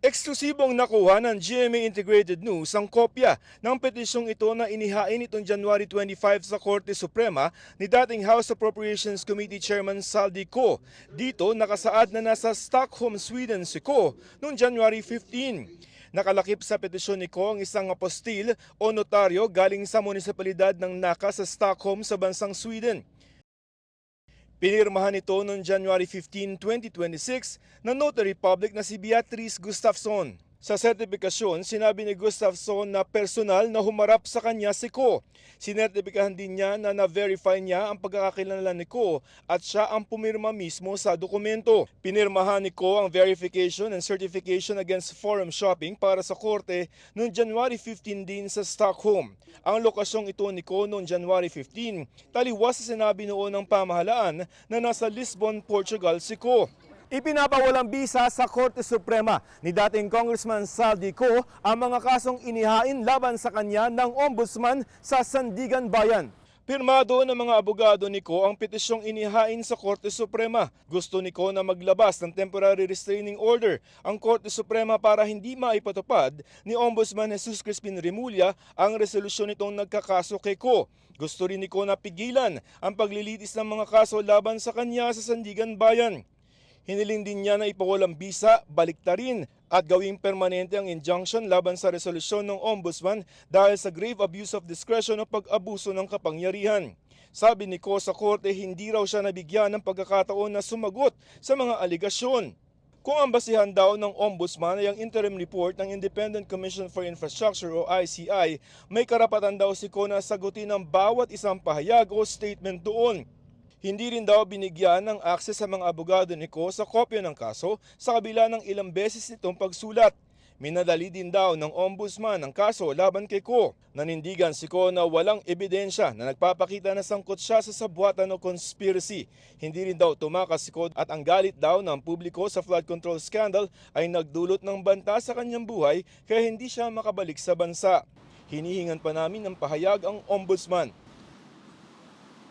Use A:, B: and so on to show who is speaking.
A: Eksklusibong nakuha ng GMA Integrated News ang kopya ng petisyong ito na inihain itong January 25 sa Korte Suprema ni dating House Appropriations Committee Chairman Saldi Ko. Dito nakasaad na nasa Stockholm, Sweden si Ko noong January 15. Nakalakip sa petisyon ni Ko ang isang apostil o notaryo galing sa munisipalidad ng Nacka sa Stockholm sa bansang Sweden. Pinirmahan ito noong January 15, 2026 ng Notary Public na si Beatrice Gustafsson. Sa sertipikasyon, sinabi ni Gustafsson na personal na humarap sa kanya si Ko. Sinertipikahan din niya na na-verify niya ang pagkakakilala ni Ko at siya ang pumirma mismo sa dokumento. Pinirmahan ni Ko ang verification and certification against forum shopping para sa korte noong January 15 din sa Stockholm. Ang lokasyong ito ni Ko noong January 15, taliwas sa sinabi noon ng pamahalaan na nasa Lisbon, Portugal si Ko. Ipinapawalang bisa sa Korte Suprema ni dating Congressman Saldi Ko ang mga kasong inihain laban sa kanya ng Ombudsman sa Sandigan Bayan. Pirmado ng mga abogado ni Ko ang petisyong inihain sa Korte Suprema. Gusto ni Ko na maglabas ng temporary restraining order ang Korte Suprema para hindi maipatupad ni Ombudsman Jesus Crispin Remulla ang resolusyon nitong nagkakaso kay Ko. Gusto rin ni Ko na pigilan ang paglilitis ng mga kaso laban sa kanya sa Sandigan Bayan. Hiniling din niya na ipawalang bisa, baliktarin at gawing permanente ang injunction laban sa resolusyon ng Ombudsman dahil sa grave abuse of discretion o pag-abuso ng kapangyarihan. Sabi ni Ko sa korte, hindi raw siya nabigyan ng pagkakataon na sumagot sa mga aligasyon. Kung ang basihan daw ng Ombudsman ay ang interim report ng Independent Commission for Infrastructure o ICI, may karapatan daw si Ko na sagutin ang bawat isang pahayag o statement doon. Hindi rin daw binigyan ng akses sa mga abogado ni Ko sa kopya ng kaso sa kabila ng ilang beses nitong pagsulat. Minadali din daw ng Ombudsman ang kaso laban kay Ko. Nanindigan si Ko na walang ebidensya na nagpapakita na sangkot siya sa sabwatan o conspiracy. Hindi rin daw tumakas si Ko at ang galit daw ng publiko sa flood control scandal ay nagdulot ng banta sa kanyang buhay kaya hindi siya makabalik sa bansa. Hinihingan pa namin ng pahayag ang Ombudsman.